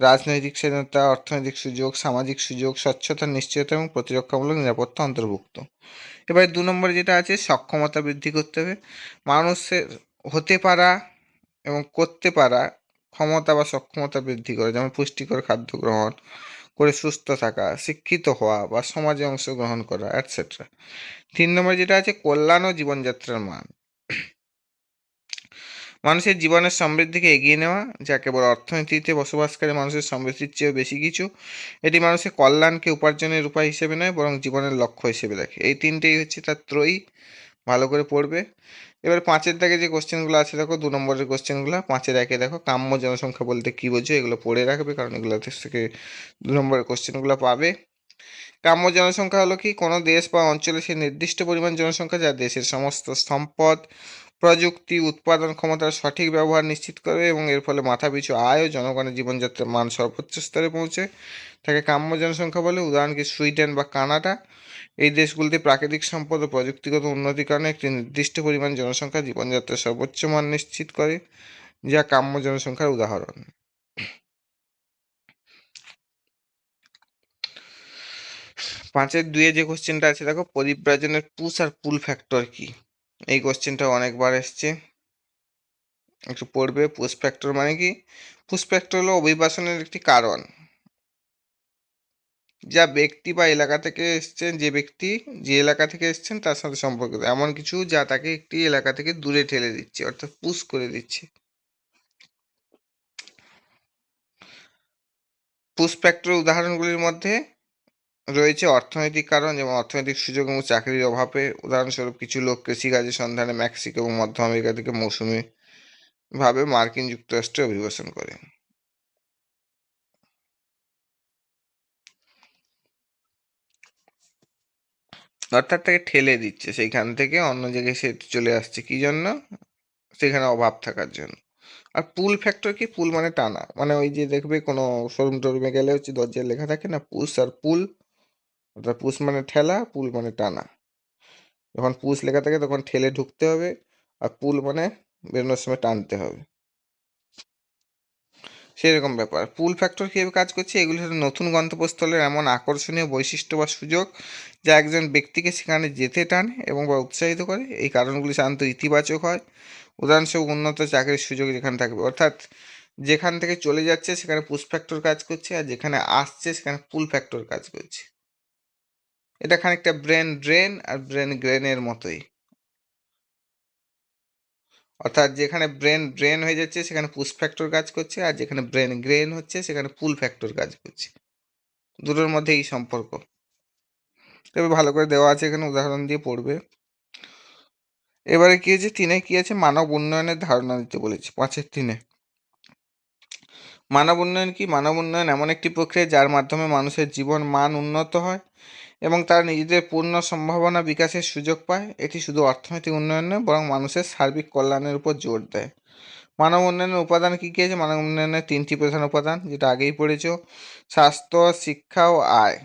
রাজনৈতিক স্বাধীনতা, অর্থনৈতিক সুযোগ, সামাজিক সুযোগ, স্বচ্ছতার নিশ্চয়তা এবং প্রতিরক্ষামূলক নিরাপত্তা অন্তর্ভুক্ত। এবারে 2 নম্বরে যেটা আছে সক্ষমতা বৃদ্ধি করতে হবে। মানুষের হতে পারা এবং করতে পারা ক্ষমতা বা সক্ষমতা বৃদ্ধি করে, যেমন পুষ্টিকর খাদ্য গ্রহণ করে সুস্থ থাকা, শিক্ষিত হওয়া বা সমাজে অংশগ্রহণ করা, এটসেট্রা। 3 নম্বরে যেটা আছে কল্যাণ ও জীবনযাত্রার মান। মানুষের জীবনের সমৃদ্ধিকে এগিয়ে নেওয়া, যা কেবল অর্থনীতিতে বসবাসকারী মানুষের সমৃদ্ধির চেয়েও বেশি কিছু। এটি মানুষের কল্যাণকে উপার্জনের উপায় হিসেবে নয়, বরং জীবনের লক্ষ্য হিসেবে দেখে। এই তিনটেই হচ্ছে তার ত্রয়ী, ভালো করে পড়বে। এবার 5-এর দাগে যে কোশ্চেনগুলো আছে দেখো, 2 নম্বরের কোশ্চেনগুলো। 5-এর 1-এ দেখো কাম্য জনসংখ্যা বলতে কি বোঝো, এগুলো পড়ে রাখবে কারণ এগুলো থেকে 2 নম্বরের কোশ্চেনগুলো পাবে। কাম্য জনসংখ্যা হলো কি? কোনো দেশ বা অঞ্চলে সেই নির্দিষ্ট পরিমাণ জনসংখ্যা যা দেশের সমস্ত সম্পদ, প্রযুক্তি, উৎপাদন ক্ষমতার সঠিক ব্যবহার নিশ্চিত করে এবং এর ফলে মাথাপিছু আয় ও জনগণের জীবনযাত্রার মান সর্বোচ্চ স্তরে পৌঁছে তাকে কাম্য জনসংখ্যা বলে। উদাহরণ কি সুইডেন বা কানাডা। এই দেশগুলিতে প্রাকৃতিক সম্পদ ও প্রযুক্তিগত উন্নতির কারণে একটি নির্দিষ্ট পরিমাণ জনসংখ্যা জীবনযাত্রার সর্বোচ্চ মান নিশ্চিত করে, যা কাম্য জনসংখ্যার উদাহরণ। 5-এর 2-এ যে কোশ্চেনটা আছে দেখো, পরিব্রাজনের পুশ আর পুল ফ্যাক্টর কি? এই কোশ্চেনটা অনেকবার এসছে, একটু পড়বে। পুশ ফ্যাক্টর মানে কি? পুশ ফ্যাক্টর হলো অভিবাসনের একটি কারণ, যা ব্যক্তি বা এলাকা থেকে এসছেন, যে ব্যক্তি যে এলাকা থেকে এসছেন তার সাথে সম্পর্কিত এমন কিছু যা তাকে একটি এলাকা থেকে দূরে ঠেলে দিচ্ছে, অর্থাৎ পুশ করে দিচ্ছে। পুশ ফ্যাক্টরের উদাহরণগুলির মধ্যে রয়েছে অর্থনৈতিক কারণ, যেমন অর্থনৈতিক সুযোগ এবং চাকরির অভাবে। উদাহরণস্বরূপ কিছু লোক কৃষিকাজের সন্ধানে মেক্সিকো এবং মধ্য আমেরিকা থেকে মৌসুমি ভাবে মার্কিন যুক্তরাষ্ট্রে অভিবাসন করে। অর্থাৎ তাকে ঠেলে দিচ্ছে, সেইখান থেকে অন্য জায়গায় সে চলে আসছে কি জন্য? সেখানে অভাব থাকার জন্য। আর পুল ফ্যাক্টর কি? পুল মানে টানা, মানে ওই যে দেখবে কোনো শোরুম টোরুমে গেলে হচ্ছে দরজায় লেখা থাকে না পুশ আর পুল, অর্থাৎ পুশ মানে ঠেলা, পুল মানে টানা। যখন পুশ লেখা থাকে তখন ঠেলে ঢুকতে হবে, আর পুল মানে বেরোনোর সময় টানতে হবে, সেরকম ব্যাপার। পুল ফ্যাক্টর কীভাবে কাজ করছে? এগুলি হলো নতুন গন্তব্যস্থলের এমন আকর্ষণীয় বৈশিষ্ট্য বা সুযোগ যা একজন ব্যক্তিকে সেখানে যেতে টানে এবং বা উৎসাহিত করে। এই কারণগুলি সাধারণত ইতিবাচক হয়। উদাহরণস্বরূপ উন্নত চাকরির সুযোগ যেখানে থাকবে, অর্থাৎ যেখান থেকে চলে যাচ্ছে সেখানে পুশ ফ্যাক্টর কাজ করছে, আর যেখানে আসছে সেখানে পুল ফ্যাক্টর কাজ করছে। এটা খানিকটা ব্রেন ড্রেন আর ব্রেন গ্রেনের মতোই, অর্থাৎ যেখানে ব্রেন ড্রেন হয়ে যাচ্ছে সেখানে পুশ ফ্যাক্টর কাজ করছে, আর যেখানে ব্রেন গ্রেন হচ্ছে সেখানে পুল ফ্যাক্টর কাজ করছে। দুটোর মধ্যে এই সম্পর্ক। তবে ভালো করে দেওয়া আছে এখানে, উদাহরণ দিয়ে পড়বে। এবারে কি হয়েছে? 3-এ কি আছে? মানব উন্নয়নের ধারণা দিতে বলেছে 5-এর 3-এ। মানব উন্নয়ন কি? মানব উন্নয়ন এমন একটি প্রক্রিয়া যার মাধ্যমে মানুষের জীবন মান উন্নত হয় এবং তারা নিজেদের পূর্ণ সম্ভাবনা বিকাশের সুযোগ পায়। এটি শুধু অর্থনৈতিক উন্নয়ন নয়, বরং মানুষের সার্বিক কল্যাণের উপর জোর দেয়। মানব উন্নয়নের উপাদান কী কী আছে? মানব উন্নয়নের 3টি প্রধান উপাদান, যেটা আগেই পড়েছো: স্বাস্থ্য, শিক্ষা ও আয়।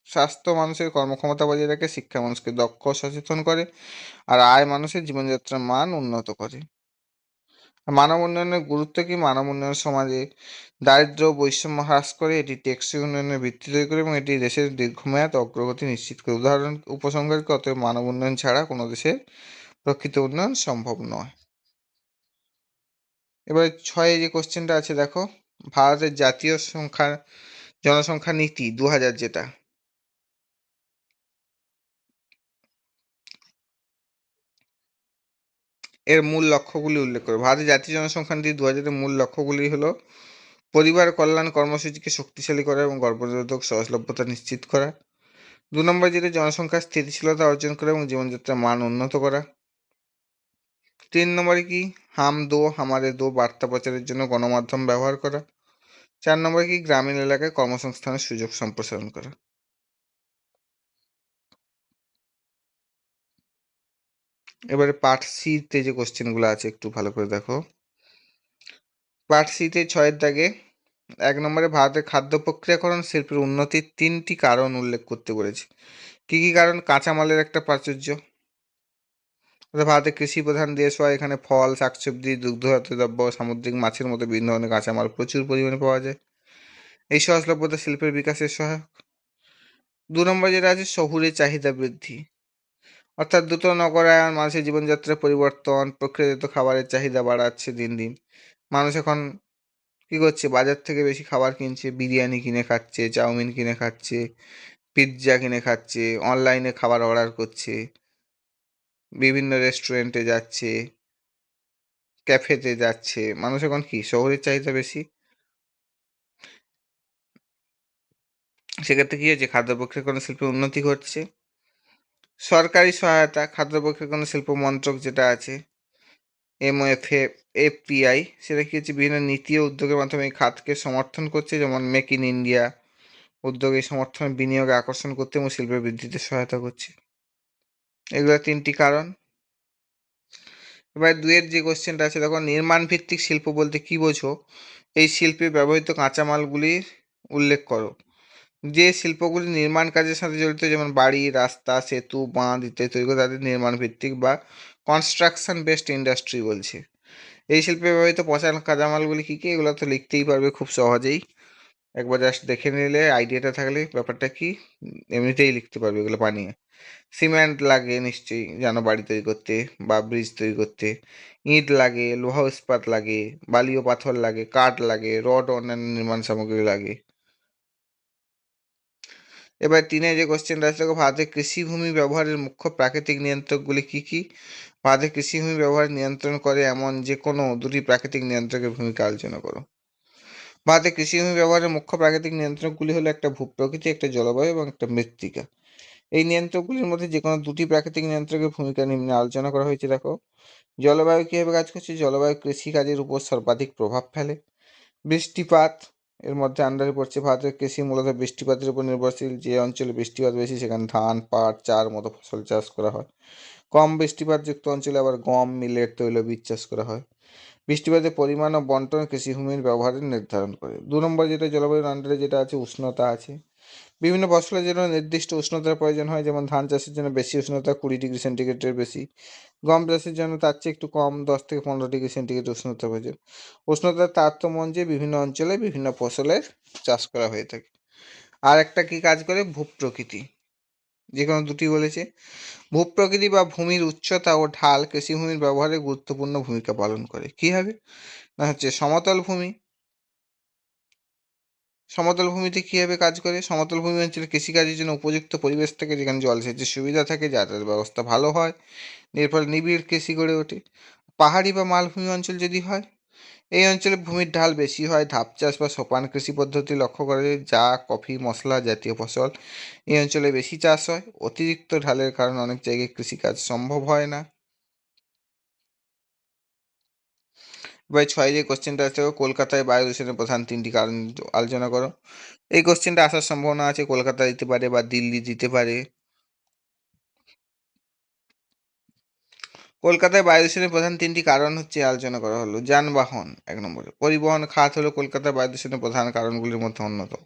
স্বাস্থ্য মানুষের কর্মক্ষমতা বজায় রাখে, শিক্ষা মানুষকে দক্ষ ও সচেতন করে, আর আয় মানুষের জীবনযাত্রার মান উন্নত করে। মানব উন্নয়নের গুরুত্ব কি? মানব উন্নয়ন সমাজে দারিদ্র্য ও বৈষম্য হ্রাস করে, এটি টেকসই উন্নয়নের ভিত্তি তৈরি করে এবং এটি দেশের দীর্ঘমেয়াদ অগ্রগতি নিশ্চিত করে। উদাহরণ উপসংহারকে, অতএব মানব উন্নয়ন ছাড়া কোনো দেশের প্রকৃত উন্নয়ন সম্ভব নয়। এবারে 6 যে কোশ্চেনটা আছে দেখো, ভারতের জাতীয় জনসংখ্যা নীতি 2000, যেটা এর মূল লক্ষ্যগুলি উল্লেখ করো। ভারতের জাতীয় জনসংখ্যা নীতি 2000 এর মূল লক্ষ্যগুলি হলো: পরিবার কল্যাণ কর্মসূচিকে শক্তিশালী করা এবং গর্ভনিরোধক সহজলভ্যতা নিশ্চিত করা। 2 নম্বর যেটা, জনসংখ্যার স্থিতিশীলতা অর্জন করা এবং জীবনযাত্রার মান উন্নত করা। 3 নম্বরে কি? হাম দো হামারে দো বার্তা প্রচারের জন্য গণমাধ্যম ব্যবহার করা। 4 নম্বরে কি? গ্রামীণ এলাকায় কর্মসংস্থানের সুযোগ সম্প্রসারণ করা। এবারে পার্ট সিতে যে কোশ্চেনগুলো আছে একটু ভালো করে দেখো। পার্ট সিতে 6 দাগে 1 নম্বরে, ভারতের খাদ্য প্রক্রিয়াকরণ শিল্পের উন্নতির 3টি কারণ উল্লেখ করতে বলেছে। কি কি কারণ? কাঁচামালের একটা প্রাচুর্য, ভারতের কৃষি প্রধান দেশ হয়, এখানে ফল, শাকসবজি, দুগ্ধজাত দ্রব্য, সামুদ্রিক মাছের মতো বিভিন্ন ধরনের কাঁচামাল প্রচুর পরিমাণে পাওয়া যায়। এই সহজলভ্যতা শিল্পের বিকাশের সহায়ক। 2 নম্বর যেটা আছে, শহুরে চাহিদা বৃদ্ধি, অর্থাৎ দ্রুত নগরায়ন, মানুষের জীবনযাত্রার পরিবর্তন, প্রক্রিয়াজাত খাবারের চাহিদা বাড়াচ্ছে দিন দিন। মানুষ এখন কি করছে? বাজার থেকে বেশি খাবার কিনছে, বিরিয়ানি কিনে খাচ্ছে, চাউমিন কিনে খাচ্ছে, পিৎজা কিনে খাচ্ছে, অনলাইনে খাবার অর্ডার করছে, বিভিন্ন রেস্টুরেন্টে যাচ্ছে, ক্যাফেতে যাচ্ছে। মানুষ এখন কি? শহরের চাহিদা বেশি। সেক্ষেত্রে কি হচ্ছে? খাদ্য প্রক্রিয়াকরণ শিল্পের উন্নতি ঘটছে। সরকারি সহায়তা, খাদ্য প্রক্রিয়াকরণ শিল্প মন্ত্রক যেটা আছে, এমওএফএপিআই, সেটা কি হচ্ছে? বিভিন্ন নীতি ও উদ্যোগের মাধ্যমে এই খাতকে সমর্থন করছে, যেমন মেক ইন ইন্ডিয়া উদ্যোগে সমর্থন, বিনিয়োগে আকর্ষণ করতে এবং শিল্পের বৃদ্ধিতে সহায়তা করছে। এগুলো 3টি কারণ। এবার 2 যে কোশ্চেনটা আছে দেখো, নির্মাণ ভিত্তিক শিল্প বলতে কি বোঝো? এই শিল্পে ব্যবহৃত কাঁচামালগুলির উল্লেখ করো। যে শিল্পগুলি নির্মাণ কাজের সাথে জড়িত, যেমন বাড়ি, রাস্তা, সেতু, বাঁধ ইত্যাদি তৈরি করে, তাদের নির্মাণ ভিত্তিক বা কনস্ট্রাকশন বেসড ইন্ডাস্ট্রি বলছে। এই শিল্পে ব্যবহৃত পচা কাঁচামালগুলি কী কী? এগুলো তো লিখতেই পারবে খুব সহজেই, একবার জাস্ট দেখে নিলে, আইডিয়াটা থাকলে ব্যাপারটা কি এমনিতেই লিখতে পারবে এগুলো বানিয়ে। সিমেন্ট লাগে নিশ্চয়ই, জানো, বাড়ি তৈরি করতে বা ব্রিজ তৈরি করতে। ইট লাগে, লোহা ইস্পাত লাগে, বালি ও পাথর লাগে, কাঠ লাগে, রড ও অন্যান্য নির্মাণ সামগ্রী লাগে। এবার 3 যে কোশ্চেনটা আছে, ভারতের কৃষিভূমি ব্যবহারের মুখ্য প্রাকৃতিক নিয়ন্ত্রকগুলি কি কি? ভারতের কৃষিভূমি ব্যবহার নিয়ন্ত্রণ করে এমন যে কোনো 2টি প্রাকৃতিক নিয়ন্ত্রকের ভূমিকা আলোচনা করো। ভারতের কৃষিভূমি ব্যবহারের মুখ্য প্রাকৃতিক নিয়ন্ত্রকগুলি হলো: একটা ভূপ্রকৃতি, একটা জলবায়ু এবং একটা মৃত্তিকা। এই নিয়ন্ত্রকগুলির মধ্যে যে কোনো 2টি প্রাকৃতিক নিয়ন্ত্রকের ভূমিকা নিম্নে আলোচনা করা হয়েছে দেখো। জলবায়ু কীভাবে কাজ করছে? জলবায়ু কৃষিকাজের উপর সর্বাধিক প্রভাব ফেলে। বৃষ্টিপাত এর মধ্যে আন্ডারে পড়ছে। ভারতের কৃষি মূলত বৃষ্টিপাতের উপর নির্ভরশীল। যে অঞ্চলে বৃষ্টিপাত বেশি সেখানে ধান, পাট, চার মতো ফসল চাষ করা হয়। কম বৃষ্টিপাতযুক্ত অঞ্চলে আবার গম, মিলেট, তৈলবীজ চাষ করা হয়। বৃষ্টিপাতের পরিমাণ ও বন্টন কৃষিভূমির ব্যবহারের নির্ধারণ করে। 2 নম্বর যেটা, জলবায়ুর আন্ডারে যেটা আছে, উষ্ণতা আছে। বিভিন্ন ফসলের জন্য নির্দিষ্ট উষ্ণতার প্রয়োজন হয়, যেমন ধান চাষের জন্য বেশি উষ্ণতা 20 ডিগ্রি সেন্টিগ্রেডের বেশি, গম চাষের জন্য তার চেয়ে একটু কম 10 থেকে 15 ডিগ্রি সেন্টিগ্রেড উষ্ণতা প্রয়োজন। উষ্ণতার তারতম্য অনুযায়ী বিভিন্ন অঞ্চলে বিভিন্ন ফসলের চাষ করা হয়ে থাকে। আর একটা কি কাজ করে? ভূপ্রকৃতি, যে কোনো 2টি বলেছে। ভূপ্রকৃতি বা ভূমির উচ্চতা ও ঢাল কৃষিভূমির ব্যবহারে গুরুত্বপূর্ণ ভূমিকা পালন করে। কি হবে না? হচ্ছে সমতল ভূমি। সমতল ভূমিতে কীভাবে কাজ করে? সমতল ভূমি অঞ্চলে কৃষিকাজের জন্য উপযুক্ত পরিবেশ থাকে, যেখানে জলসেচের সুবিধা থাকে, যাতায়াত ব্যবস্থা ভালো হয়, এর ফলে নিবিড় কৃষি গড়ে ওঠে। পাহাড়ি বা মালভূমি অঞ্চল যদি হয়, এই অঞ্চলে ভূমির ঢাল বেশি হয়, ধাপ চাষ বা সোপান কৃষি পদ্ধতি লক্ষ্য করা যায়। চা, কফি, মশলা জাতীয় ফসল এই অঞ্চলে বেশি চাষ হয়। অতিরিক্ত ঢালের কারণে অনেক জায়গায় কৃষিকাজ সম্ভব হয় না। এবার 6 যে কোশ্চেনটা আছে, কলকাতায় বায়ু দূষণের প্রধান 3টি কারণ আলোচনা করো। এই কোশ্চেনটা আসার সম্ভাবনা আছে, কলকাতা দিতে পারে বা দিল্লি দিতে পারে। কলকাতায় বায়ু দূষণের প্রধান 3টি কারণ হচ্ছে আলোচনা করা হলো। যানবাহন 1 নম্বরে। পরিবহন খাত হলো কলকাতার বায়ু দূষণের প্রধান কারণগুলির মধ্যে অন্যতম।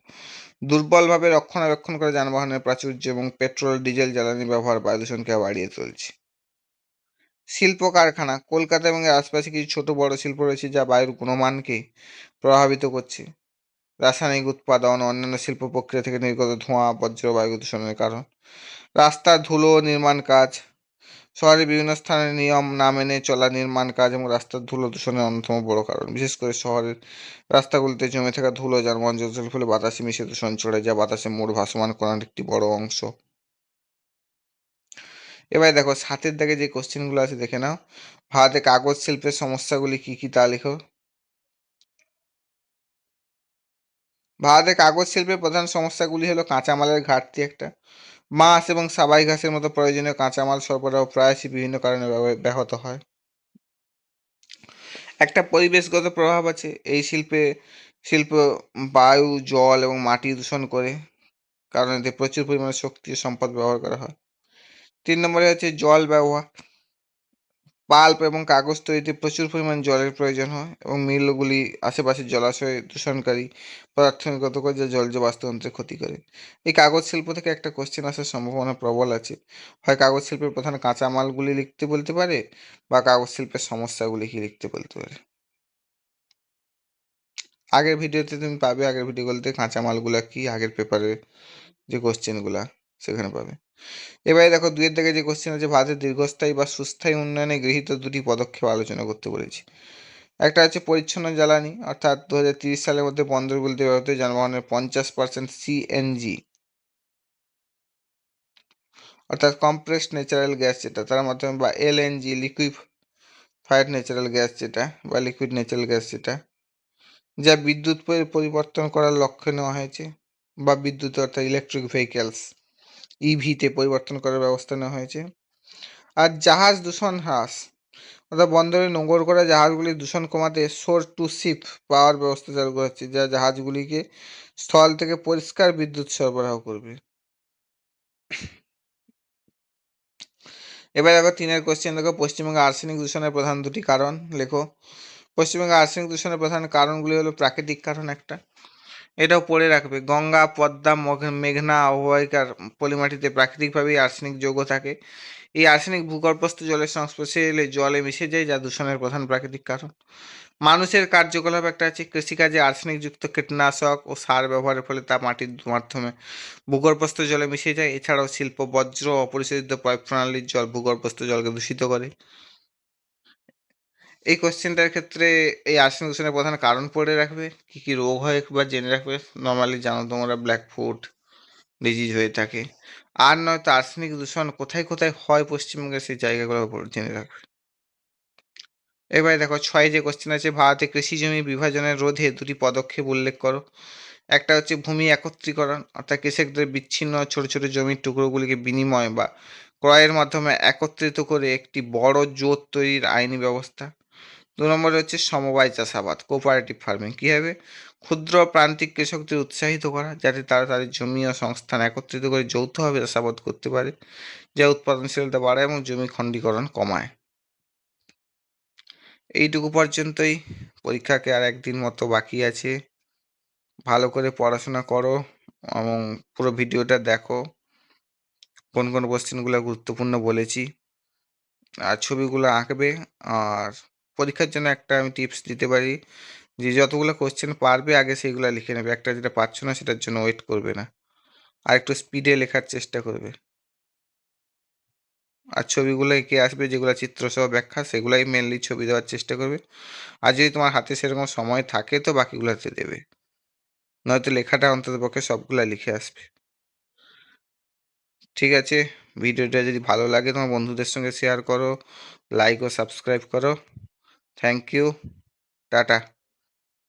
দুর্বলভাবে রক্ষণাবেক্ষণ করা যানবাহনের প্রাচুর্য এবং পেট্রোল ডিজেল জ্বালানি ব্যবহার বায়ু দূষণকে বাড়িয়ে তুলছে। শিল্প কারখানা কলকাতা এবং এর আশপাশে কিছু ছোট বড় শিল্প রয়েছে যা বায়ুর গুণমানকে প্রভাবিত করছে। রাসায়নিক উৎপাদন ও অন্যান্য শিল্প প্রক্রিয়া থেকে নির্গত ধোঁয়া বজ্র বায়ু দূষণের কারণ। রাস্তার ধুলো নির্মাণ কাজ শহরের বিভিন্ন স্থানে নিয়ম না মেনে চলা নির্মাণ কাজ এবং রাস্তার ধুলো দূষণের অন্যতম বড় কারণ। বিশেষ করে শহরের রাস্তাগুলিতে জমে থাকা ধুলো যানবাহন চলাচলের ফলে বাতাসে মিশে দূষণ ছড়ায়, যা বাতাসে মোড় ভাসমান করার একটি বড় অংশ। এবার দেখো 7 দাগে যে কোশ্চেনগুলো আছে দেখে নাও। ভারতে কাগজ শিল্পের সমস্যাগুলি কি কি তা লেখো। ভারতে কাগজ শিল্পের প্রধান সমস্যাগুলি হলো কাঁচামালের ঘাটতি একটা, বাঁশ এবং সাবাই ঘাসের মতো প্রয়োজনীয় কাঁচামাল সরবরাহ প্রায়শই বিভিন্ন কারণে ব্যাহত হয়। একটা পরিবেশগত প্রভাব আছে এই শিল্প বায়ু জল এবং মাটি দূষণ করে, কারণ এতে প্রচুর পরিমাণে শক্তি ও সম্পদ ব্যবহার করা হয়। 3 নম্বরে হচ্ছে জল ব্যবহার। পাল্প এবং কাগজ তৈরিতে প্রচুর পরিমাণ জলের প্রয়োজন হয় এবং মিলগুলি আশেপাশের জলাশয়ে দূষণকারী পদার্থ নির্গত করে, যা জলজ বাস্তুতন্ত্রের ক্ষতি করে। এই কাগজ শিল্প থেকে একটা কোশ্চেন আসার সম্ভাবনা প্রবল আছে। হয় কাগজ শিল্পের প্রধান কাঁচামালগুলি লিখতে বলতে পারে বা কাগজ শিল্পের সমস্যাগুলি কি লিখতে বলতে পারে। আগের ভিডিওতে তুমি পাবে, আগের ভিডিওগুলোতে কাঁচামালগুলা কি আগের পেপারে যে কোশ্চেনগুলা সেখানে পাবে। এবারে দেখো 2 থেকে যে কোশ্চেন আছে, ভারতের দীর্ঘস্থায়ী বা সুস্থায়ী উন্নয়নে গৃহীত 2টি পদক্ষেপ আলোচনা করতে বলেছি। একটা হচ্ছে পরিচ্ছন্ন জ্বালানি, অর্থাৎ 2030 সালের মধ্যে বন্দরগুলিতে ব্যবহৃত যানবাহনের 50% সিএনজি, অর্থাৎ কম্প্রেসড ন্যাচারাল গ্যাস যেটা তার মাধ্যমে, বা এলএনজি লিকুইফাইড ন্যাচারাল গ্যাস যেটা বা লিকুইড ন্যাচারাল গ্যাস যেটা, যা বিদ্যুৎ পরিবর্তন করার লক্ষ্যে নেওয়া হয়েছে, বা বিদ্যুৎ অর্থাৎ ইলেকট্রিক ভেহিক্যালস ইভিতে পরিবর্তন করার ব্যবস্থা নেওয়া হয়েছে। আর জাহাজ দূষণ হ্রাস, অর্থাৎ বন্দরে নোঙর করা জাহাজগুলির দূষণ কমাতে শোর টু শিপ পাওয়ার ব্যবস্থা চালু করা হচ্ছে, যা জাহাজগুলিকে স্থল থেকে পরিষ্কার বিদ্যুৎ সরবরাহ করবে। এবার দেখো 3 কোশ্চেন দেখো, পশ্চিমবঙ্গে আর্সেনিক দূষণের প্রধান 2টি কারণ লেখো। পশ্চিমবঙ্গে আর্সেনিক দূষণের প্রধান কারণগুলি হলো প্রাকৃতিক কারণ একটা, এটাও পড়ে রাখবে। গঙ্গা পদ্মা মেঘনা অববাহিকার পলিমাটিতে প্রাকৃতিকভাবেই আর্সেনিক যৌগ থাকে। এই আর্সেনিক ভূগর্ভস্থ জলের সংস্পর্শে এলে জলে মিশে যায়, যা দূষণের প্রধান প্রাকৃতিক কারণ। মানুষের কার্যকলাপ একটা আছে, কৃষিকাজে আর্সেনিকযুক্ত কীটনাশক ও সার ব্যবহারের ফলে তা মাটির মাধ্যমে ভূগর্ভস্থ জলে মিশে যায়। এছাড়াও শিল্প বজ্র ও অপরিশোধিত পাইপ প্রণালীর জল ভূগর্ভস্থ জলকে দূষিত করে। এই কোশ্চেনটার ক্ষেত্রে এই আর্সেনিক দূষণের প্রধান কারণ পড়ে রাখবে, কি কি রোগ হয় একবার জেনে রাখবে। নর্মালি জানো তোমরা ব্ল্যাক ফুট ডিজিজ হয়ে থাকে। আর নয়তো আর্সেনিক দূষণ কোথায় কোথায় হয় পশ্চিমবঙ্গের সেই জায়গাগুলো জেনে রাখবে। এবারে দেখো 6 যে কোশ্চেন আছে, ভারতে কৃষি জমি বিভাজনের রোধে 2টি পদক্ষেপ উল্লেখ করো। একটা হচ্ছে ভূমি একত্রীকরণ, অর্থাৎ কৃষকদের বিচ্ছিন্ন ছোট ছোট জমির টুকরোগুলিকে বিনিময় বা ক্রয়ের মাধ্যমে একত্রিত করে একটি বড় জোট তৈরির আইনি ব্যবস্থা। 2 নম্বরে হচ্ছে সমবায় চাষাবাদ, কোঅপারেটিভ ফার্মিং। কী হবে? ক্ষুদ্র প্রান্তিক কৃষকদের উৎসাহিত করা, যাতে তারা তাদের জমি ও সংস্থান একত্রিত করে যৌথভাবে চাষাবাদ করতে পারে, যা উৎপাদনশীলতা বাড়ায় এবং জমি খণ্ডীকরণ কমায়। এইটুকু পর্যন্তই। পরীক্ষাকে আর 1 দিন মতো বাকি আছে। ভালো করে পড়াশোনা করো এবং পুরো ভিডিওটা দেখো। কোন কোন কোশ্চেনগুলো গুরুত্বপূর্ণ বলেছি, আর ছবিগুলো আঁকবে। আর পরীক্ষার জন্য একটা আমি টিপস দিতে পারি, যে যতগুলো কোশ্চেন পারবে আগে সেইগুলো লিখে নেবে, একটা যেটা পারছো না সেটার জন্য ওয়েট করবে না, আর একটু স্পিডে লেখার চেষ্টা করবে। আর ছবিগুলো এঁকে আসবে, যেগুলো চিত্রসহ ব্যাখ্যা সেগুলাই মেনলি ছবি দেওয়ার চেষ্টা করবে। আর যদি তোমার হাতে সেরকম সময় থাকে তো বাকিগুলোতে দেবে, নয়তো লেখাটা অন্তত পক্ষে সবগুলা লিখে আসবে। ঠিক আছে, ভিডিওটা যদি ভালো লাগে তোমার বন্ধুদের সঙ্গে শেয়ার করো, লাইক ও সাবস্ক্রাইব করো। Thank you, tata.